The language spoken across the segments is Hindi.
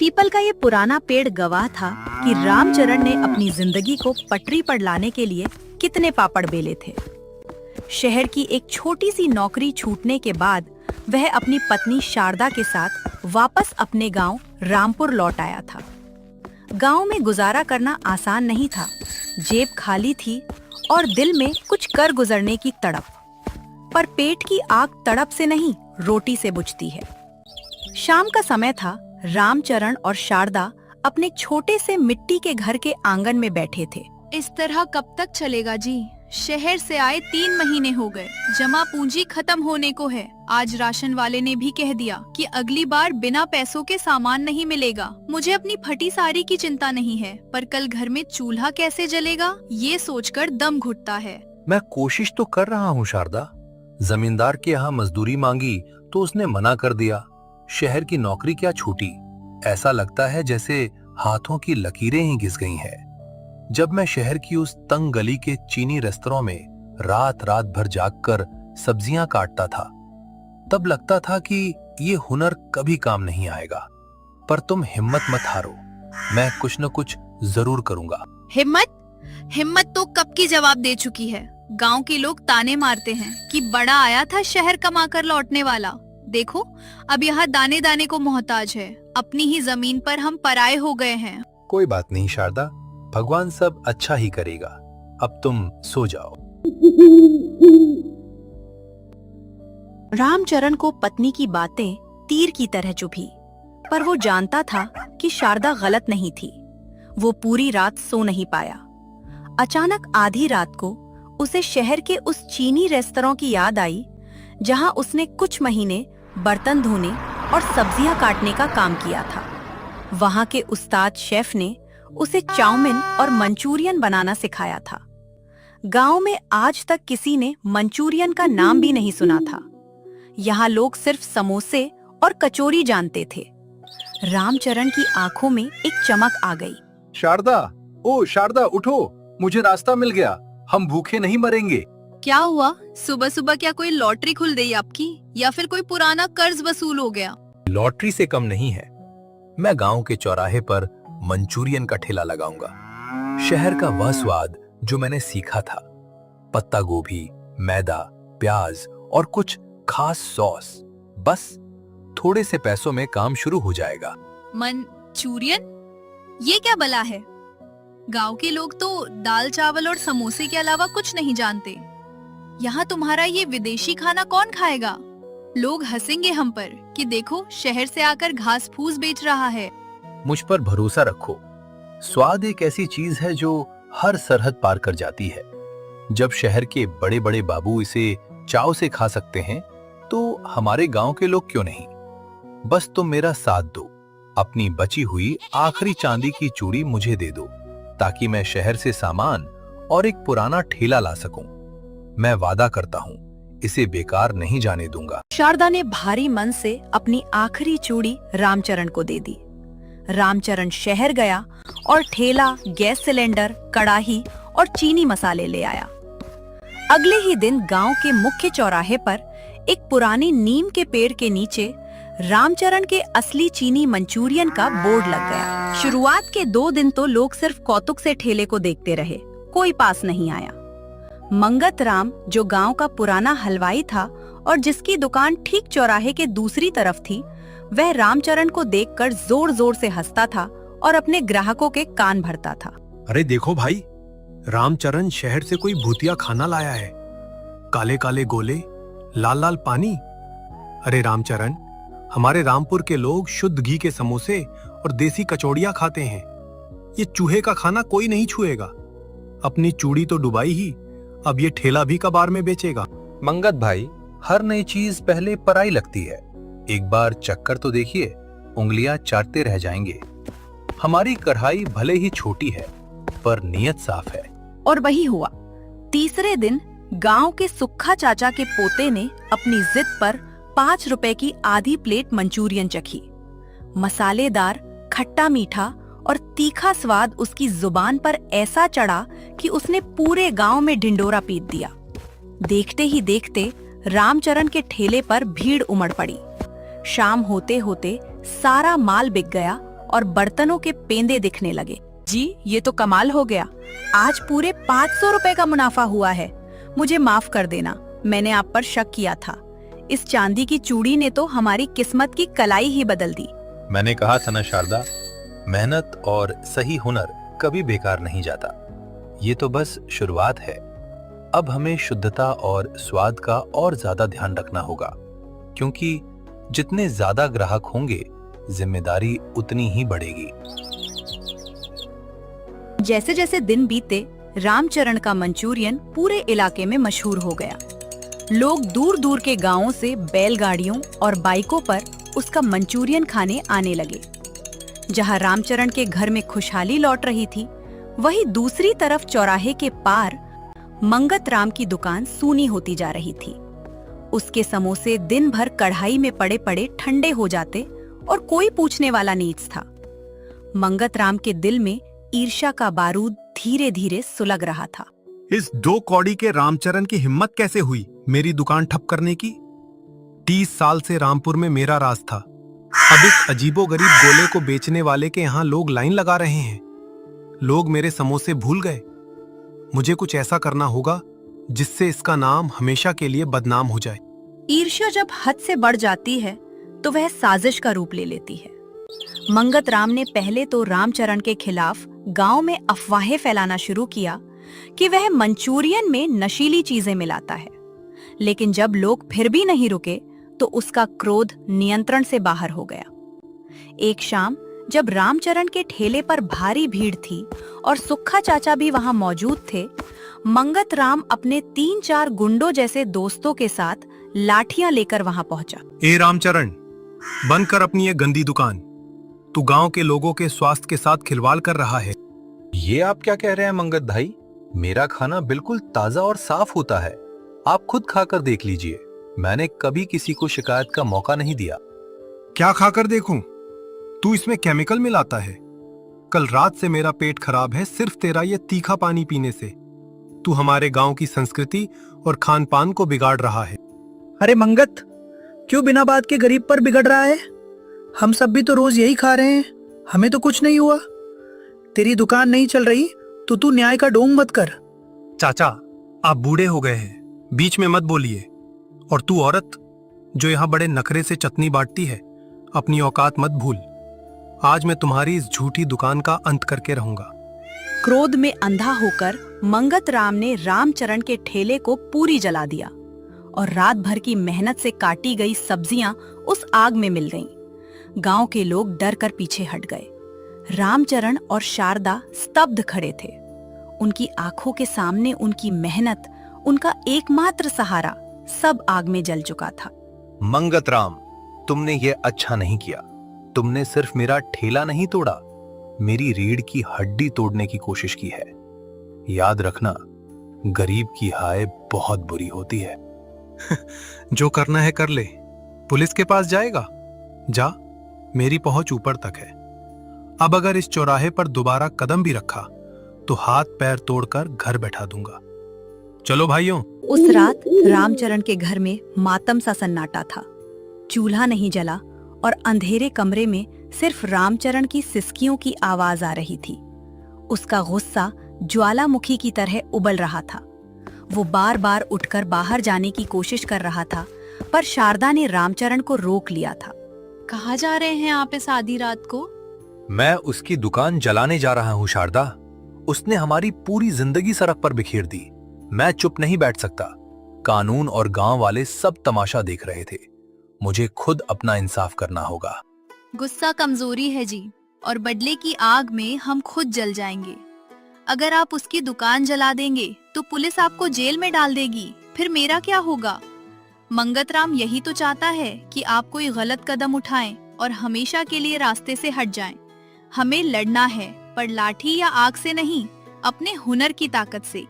पीपल का ये पुराना पेड़ गवाह था कि रामचरण ने अपनी जिंदगी को पटरी पर लाने के लिए कितने पापड़ बेले थे। शहर की एक छोटी सी नौकरी छूटने के बाद वह अपनी पत्नी शारदा के साथ वापस अपने गांव रामपुर लौट आया था। गांव में गुजारा करना आसान नहीं था। जेब खाली थी और दिल में कुछ कर गुजरने की तड़प। पर पेट की आग तड़प से नहीं, रोटी से बुझती है। शाम का समय था। रामचरण और शारदा अपने छोटे से मिट्टी के घर के आंगन में बैठे थे। इस तरह कब तक चलेगा जी? शहर से आए 3 महीने हो गए, जमा पूंजी खत्म होने को है। आज राशन वाले ने भी कह दिया कि अगली बार बिना पैसों के सामान नहीं मिलेगा। मुझे अपनी फटी साड़ी की चिंता नहीं है, पर कल घर में चूल्हा कैसे जलेगा ये सोचकर दम घुटता है। मैं कोशिश तो कर रहा हूँ शारदा। जमींदार के यहाँ मजदूरी मांगी तो उसने मना कर दिया। शहर की नौकरी क्या छूटी, ऐसा लगता है जैसे हाथों की लकीरें ही घिस गई हैं। जब मैं शहर की उस तंग गली के चीनी रेस्तरां में रात रात भर जागकर सब्जियां काटता था, तब लगता था कि ये हुनर कभी काम नहीं आएगा। पर तुम हिम्मत मत हारो, मैं कुछ न कुछ जरूर करूंगा। हिम्मत तो कब की जवाब दे चुकी है। गांव के लोग ताने मारते हैं कि बड़ा आया था शहर कमाकर लौटने वाला। देखो, अब यहाँ दाने दाने को मोहताज है। अपनी ही जमीन पर हम पराये हो गए हैं। कोई बात नहीं शारदा, भगवान सब अच्छा ही करेगा। अब तुम सो जाओ। रामचरण को पत्नी की बातें तीर की तरह चुभी, पर वो जानता था कि शारदा गलत नहीं थी। वो पूरी रात सो नहीं पाया। अचानक आधी रात को उसे शहर के उस चीनी रेस्तरां की याद आई, जहां उसने कुछ महीने बर्तन धोने और सब्जियां काटने का काम किया था। वहां के उस्ताद शेफ ने उसे चाउमीन और मंचूरियन बनाना सिखाया था। गांव में आज तक किसी ने मंचूरियन का नाम भी नहीं सुना था। यहाँ लोग सिर्फ समोसे और कचौरी जानते थे। रामचरण की आंखों में एक चमक आ गई। शारदा, ओ शारदा, उठो, मुझे रास्ता मिल गया। हम भूखे नहीं मरेंगे। क्या हुआ? सुबह सुबह क्या कोई लॉटरी खुल गई आपकी, या फिर कोई पुराना कर्ज वसूल हो गया? लॉटरी से कम नहीं है। मैं गांव के चौराहे पर मंचूरियन का ठेला लगाऊंगा। शहर का वह स्वाद जो मैंने सीखा था, पत्ता गोभी, मैदा, प्याज और कुछ खास सॉस। बस थोड़े से पैसों में काम शुरू हो जाएगा। मंचूरियन? ये क्या बला है? गांव के लोग तो दाल चावल और समोसे के अलावा कुछ नहीं जानते। यहाँ तुम्हारा ये विदेशी खाना कौन खाएगा? लोग हंसेंगे हम पर कि देखो, शहर से आकर घास फूस बेच रहा है। मुझ पर भरोसा रखो। स्वाद एक ऐसी चीज है जो हर सरहद पार कर जाती है। जब शहर के बड़े बड़े बाबू इसे चाव से खा सकते हैं, तो हमारे गांव के लोग क्यों नहीं? बस तुम मेरा साथ दो। अपनी बची हुई आखिरी चांदी की चूड़ी मुझे दे दो, ताकि मैं शहर से सामान और एक पुराना ठेला ला सकूं। मैं वादा करता हूं, इसे बेकार नहीं जाने दूंगा। शारदा ने भारी मन से अपनी आखिरी चूड़ी रामचरण को दे दी। रामचरण शहर गया और ठेला, गैस सिलेंडर, कड़ाही और चीनी मसाले ले आया। अगले ही दिन गांव के मुख्य चौराहे पर एक पुरानी नीम के पेड़ के नीचे रामचरण के असली चीनी मंचूरियन का बोर्ड लग गया। शुरुआत के 2 दिन तो लोग सिर्फ कौतुक से ठेले को देखते रहे, कोई पास नहीं आया। मंगत राम, जो गांव का पुराना हलवाई था और जिसकी दुकान ठीक चौराहे के दूसरी तरफ थी, वह रामचरण को देखकर जोर जोर से हंसता था और अपने ग्राहकों के कान भरता था। अरे देखो भाई, रामचरण शहर से कोई भूतिया खाना लाया है। काले काले गोले, लाल लाल पानी। अरे रामचरण, हमारे रामपुर के लोग शुद्ध घी के समोसे और देसी कचौड़ियां खाते हैं। ये चूहे का खाना कोई नहीं छुएगा। अपनी चूड़ी तो डुबाई ही, अब ये ठेला भी कबार में बेचेगा। मंगत भाई, हर नई चीज पहले पराई लगती है। एक बार चक्कर तो देखिए, उंगलियां चाटते रह जाएंगे। हमारी कढ़ाई भले ही छोटी है, पर नीयत साफ है। और वही हुआ। तीसरे दिन गांव के सुक्खा चाचा के पोते ने अपनी जिद पर 5 रुपए की आधी प्लेट मंचूरियन चखी। मसालेदार, खट्टा मीठा और तीखा स्वाद उसकी जुबान पर ऐसा चढ़ा कि उसने पूरे गांव में ढिंडोरा पीट दिया। देखते ही देखते रामचरण के ठेले पर भीड़ उमड़ पड़ी। शाम होते होते सारा माल बिक गया और बर्तनों के पेंदे दिखने लगे। जी, ये तो कमाल हो गया। आज पूरे 500 रुपए का मुनाफा हुआ है। मुझे माफ कर देना, मैंने आप पर शक किया था। इस चांदी की चूड़ी ने तो हमारी किस्मत की कलाई ही बदल दी। मैंने कहा था ना शारदा, मेहनत और सही हुनर कभी बेकार नहीं जाता। ये तो बस शुरुआत है। अब हमें शुद्धता और स्वाद का और ज्यादा ध्यान रखना होगा, क्योंकि जितने ज्यादा ग्राहक होंगे, जिम्मेदारी उतनी ही बढ़ेगी। जैसे जैसे दिन बीते, रामचरण का मंचूरियन पूरे इलाके में मशहूर हो गया। लोग दूर दूर के गांवों से बैलगाड़ियों और बाइकों पर उसका मंचूरियन खाने आने लगे। जहां रामचरण के घर में खुशहाली लौट रही थी, वहीं दूसरी तरफ चौराहे के पार मंगत राम की दुकान सूनी होती जा रही थी। उसके समोसे दिन भर कढ़ाई में पड़े पड़े ठंडे हो जाते और कोई पूछने वाला नीच था। मंगत राम के दिल में ईर्ष्या का बारूद धीरे धीरे सुलग रहा था। इस 2 कौड़ी के रामचरण की हिम्मत कैसे हुई मेरी दुकान ठप करने की? 30 साल से रामपुर में मेरा राज था। अब इस अजीबोगरीब गोले को बेचने वाले के यहाँ लोग लाइन लगा रहे हैं। लोग मेरे समोसे भूल गए। मुझे कुछ ऐसा करना होगा जिससे इसका नाम हमेशा के लिए बदनाम हो जाए। ईर्ष्या जब हद से बढ़ जाती है तो वह साजिश का रूप ले लेती है। मंगत राम ने पहले तो रामचरण के खिलाफ गांव में अफवाहें फैलाना शुरू किया कि वह मंचूरियन में नशीली चीजें मिलाता है। लेकिन जब लोग फिर भी नहीं रुके तो उसका क्रोध नियंत्रण से बाहर हो गया। एक शाम जब रामचरण के ठेले पर भारी भीड़ थी और सुक्खा चाचा भी वहां मौजूद थे, मंगत राम अपने 3-4 गुंडों जैसे दोस्तों के साथ लाठियां लेकर वहां पहुंचा। ए रामचरण, बंद कर अपनी ये गंदी दुकान। तू गांव के लोगों के स्वास्थ्य के साथ खिलवाड़ कर रहा है। ये आप क्या कह रहे हैं मंगत भाई? मेरा खाना बिल्कुल ताजा और साफ होता है। आप खुद खाकर देख लीजिए। मैंने कभी किसी को शिकायत का मौका नहीं दिया। क्या खाकर देखूं? तू इसमें केमिकल मिलाता है। कल रात से मेरा पेट खराब है सिर्फ तेरा ये तीखा पानी पीने से। तू हमारे गांव की संस्कृति और खान पान को बिगाड़ रहा है। अरे मंगत, क्यों बिना बात के गरीब पर बिगड़ रहा है? हम सब भी तो रोज यही खा रहे हैं, हमें तो कुछ नहीं हुआ। तेरी दुकान नहीं चल रही तो तू न्याय का ढोंग मत कर। चाचा, आप बूढ़े हो गए हैं, बीच में मत बोलिए। और तू औरत जो यहाँ बड़े नखरे से चटनी बांटती है, अपनी औकात मत भूल। आज मैं तुम्हारी इस झूठी दुकान का अंत करके रहूंगा। क्रोध में अंधा होकर मंगत राम ने रामचरण के ठेले को पूरी जला दिया और रात भर की मेहनत से काटी गई सब्जियां उस आग में मिल गईं। गांव के लोग डर कर पीछे हट गए। रामचरण और शारदा स्तब्ध खड़े थे। उनकी आंखों के सामने उनकी मेहनत, उनका एकमात्र सहारा सब आग में जल चुका था। मंगत राम, तुमने ये अच्छा नहीं किया। तुमने सिर्फ मेरा ठेला नहीं तोड़ा, मेरी रीढ़ की हड्डी तोड़ने की कोशिश की है। याद रखना, गरीब की हाय बहुत बुरी होती है। जो करना है कर ले। पुलिस के पास जाएगा? जा, मेरी पहुंच ऊपर तक है। अब अगर इस चौराहे पर दोबारा कदम भी रखा तो हाथ पैर तोड़कर घर बैठा दूंगा। चलो भाइयों। उस रात रामचरण के घर में मातम सा सन्नाटा था। चूल्हा नहीं जला और अंधेरे कमरे में सिर्फ रामचरण की सिसकियों की आवाज आ रही थी। उसका गुस्सा ज्वालामुखी की तरह उबल रहा था। वो बार बार उठकर बाहर जाने की कोशिश कर रहा था, पर शारदा ने रामचरण को रोक लिया था। कहाँ जा रहे हैं आप इस आधी रात को? मैं उसकी दुकान जलाने जा रहा हूँ शारदा। उसने हमारी पूरी जिंदगी सड़क पर बिखेर दी। मैं चुप नहीं बैठ सकता। कानून और गांव वाले सब तमाशा देख रहे थे। मुझे खुद अपना इंसाफ करना होगा। गुस्सा कमजोरी है जी, और बदले की आग में हम खुद जल जाएंगे। अगर आप उसकी दुकान जला देंगे तो पुलिस आपको जेल में डाल देगी, फिर मेरा क्या होगा? मंगत राम यही तो चाहता है कि आप कोई गलत कदम उठाएं और हमेशा के लिए रास्ते से हट जाएं। हमें लड़ना है, पर लाठी या आग से नहीं, अपने हुनर की ताकत से।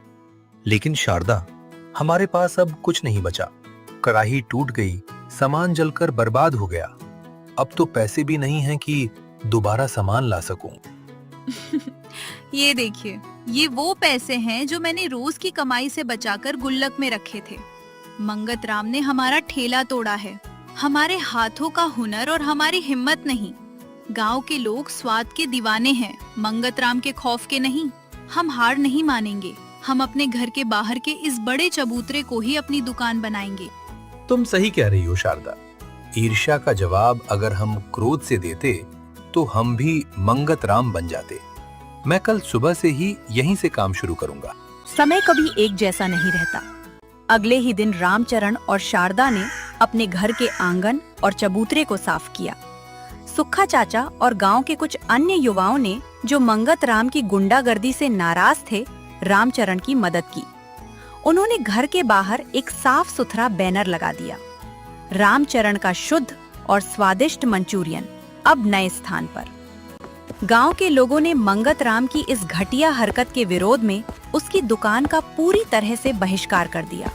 लेकिन शारदा, हमारे पास अब कुछ नहीं बचा। कढ़ाई टूट गई, सामान जलकर बर्बाद हो गया। अब तो पैसे भी नहीं हैं कि दोबारा सामान ला सकूं। ये देखिए, ये वो पैसे हैं जो मैंने रोज की कमाई से बचाकर गुल्लक में रखे थे। मंगत राम ने हमारा ठेला तोड़ा है, हमारे हाथों का हुनर और हमारी हिम्मत नहीं। गांव के लोग स्वाद के दीवाने हैं, मंगतराम के खौफ के नहीं। हम हार नहीं मानेंगे। हम अपने घर के बाहर के इस बड़े चबूतरे को ही अपनी दुकान बनाएंगे। तुम सही कह रही हो शारदा। ईर्ष्या का जवाब अगर हम क्रोध से देते तो हम भी मंगतराम बन जाते। मैं कल सुबह से ही यहीं से काम शुरू करूंगा। समय कभी एक जैसा नहीं रहता। अगले ही दिन रामचरण और शारदा ने अपने घर के आंगन और चबूतरे को साफ किया। सुक्खा चाचा और गांव के कुछ अन्य युवाओं ने, जो मंगतराम की गुंडागर्दी से नाराज थे, रामचरण की मदद की। उन्होंने घर के बाहर एक साफ सुथरा बैनर लगा दिया, रामचरण का शुद्ध और स्वादिष्ट मंचूरियन अब नए स्थान पर। गांव के लोगों ने मंगतराम की इस घटिया हरकत के विरोध में उसकी दुकान का पूरी तरह से बहिष्कार कर दिया।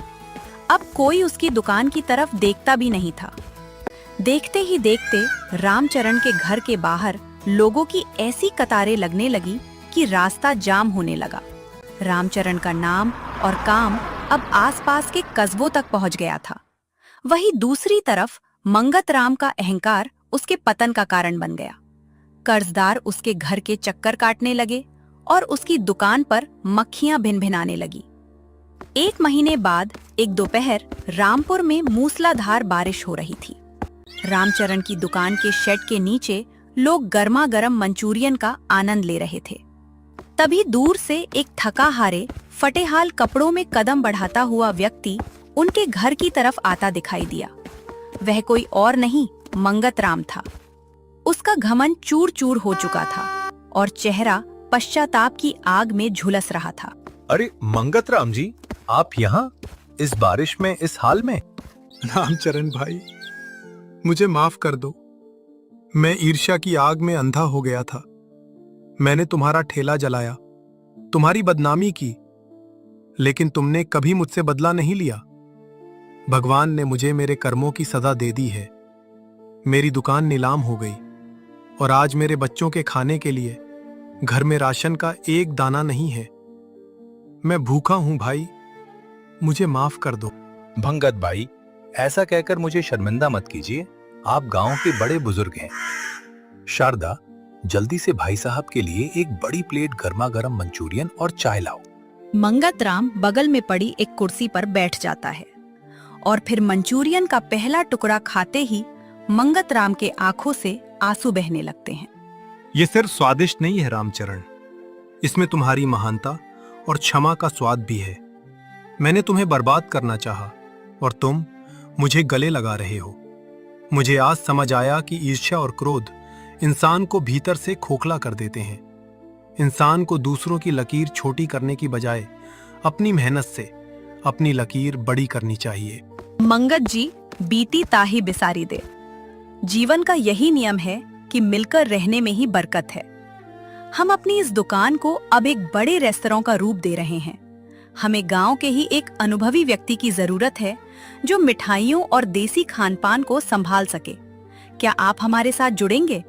अब कोई उसकी दुकान की तरफ देखता भी नहीं था। देखते ही देखते रामचरण के घर के बाहर लोगों की ऐसी कतारें लगने लगी कि रास्ता जाम होने लगा। रामचरण का नाम और काम अब आसपास के कस्बों तक पहुंच गया था। वहीं दूसरी तरफ मंगतराम का अहंकार उसके पतन का कारण बन गया। कर्जदार उसके घर के चक्कर काटने लगे और उसकी दुकान पर मक्खियां भिनभिनाने लगी। 1 महीने बाद एक दोपहर रामपुर में मूसलाधार बारिश हो रही थी। रामचरण की दुकान के शेड के नीचे लोग गर्मा गर्म मंचूरियन का आनंद ले रहे थे। तभी दूर से एक थका हारे फटेहाल कपड़ों में कदम बढ़ाता हुआ व्यक्ति उनके घर की तरफ आता दिखाई दिया। वह कोई और नहीं, मंगतराम था। उसका घमंड चूर चूर हो चुका था और चेहरा पश्चाताप की आग में झुलस रहा था। अरे मंगतराम जी, आप यहाँ इस बारिश में, इस हाल में? रामचरण भाई, मुझे माफ कर दो। मैं ईर्ष्या की आग में अंधा हो गया था। मैंने तुम्हारा ठेला जलाया, तुम्हारी बदनामी की, लेकिन तुमने कभी मुझसे बदला नहीं लिया। भगवान ने मुझे मेरे कर्मों की सजा दे दी है। मेरी दुकान नीलाम हो गई और आज मेरे बच्चों के खाने के लिए घर में राशन का एक दाना नहीं है। मैं भूखा हूं भाई, मुझे माफ कर दो। भंगत भाई, ऐसा कहकर मुझे शर्मिंदा मत कीजिए। आप गांव के बड़े बुजुर्ग हैं। शारदा, जल्दी से भाई साहब के लिए एक बड़ी प्लेट गर्मा गर्म मंचूरियन और चाय लाओ। मंगतराम बगल में पड़ी एक कुर्सी पर बैठ जाता है और फिर मंचूरियन का पहला टुकड़ा खाते ही मंगतराम के आंखों से आंसू बहने लगते हैं। ये सिर्फ स्वादिष्ट नहीं है रामचरण, इसमें तुम्हारी महानता और क्षमा का स्वाद भी है। मैंने तुम्हें बर्बाद करना चाहा और तुम मुझे गले लगा रहे हो। मुझे आज समझ आया कि ईर्ष्या और क्रोध इंसान को भीतर से खोखला कर देते हैं। इंसान को दूसरों की लकीर छोटी करने की बजाय अपनी मेहनत से अपनी लकीर बड़ी करनी चाहिए। मंगत जी, बीती ताही बिसारी दे। जीवन का यही नियम है कि मिलकर रहने में ही बरकत है। हम अपनी इस दुकान को अब एक बड़े रेस्तरां का रूप दे रहे हैं। हमें गांव के ही एक अनुभवी व्यक्ति की जरूरत है जो मिठाइयों और देसी खानपान को संभाल सके। क्या आप हमारे साथ जुड़ेंगे?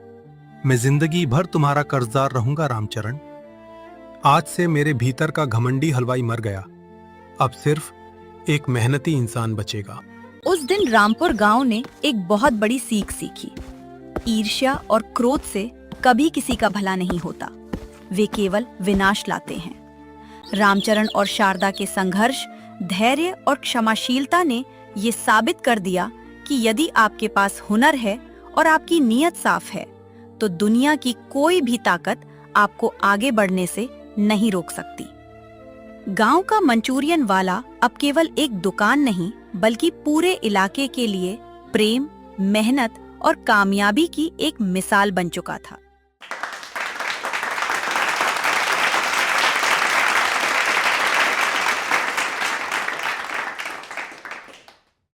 मैं जिंदगी भर तुम्हारा कर्जदार रहूंगा रामचरण। आज से मेरे भीतर का घमंडी हलवाई मर गया। अब सिर्फ एक मेहनती इंसान बचेगा। उस दिन रामपुर गांव ने एक बहुत बड़ी सीख सीखी। ईर्ष्या और क्रोध से कभी किसी का भला नहीं होता, वे केवल विनाश लाते हैं। रामचरण और शारदा के संघर्ष, धैर्य और क्षमाशीलता ने ये साबित कर दिया कि यदि आपके पास हुनर है और आपकी नीयत साफ है, तो दुनिया की कोई भी ताकत आपको आगे बढ़ने से नहीं रोक सकती। गांव का मंचूरियन वाला अब केवल एक दुकान नहीं, बल्कि पूरे इलाके के लिए प्रेम, मेहनत और कामयाबी की एक मिसाल बन चुका था।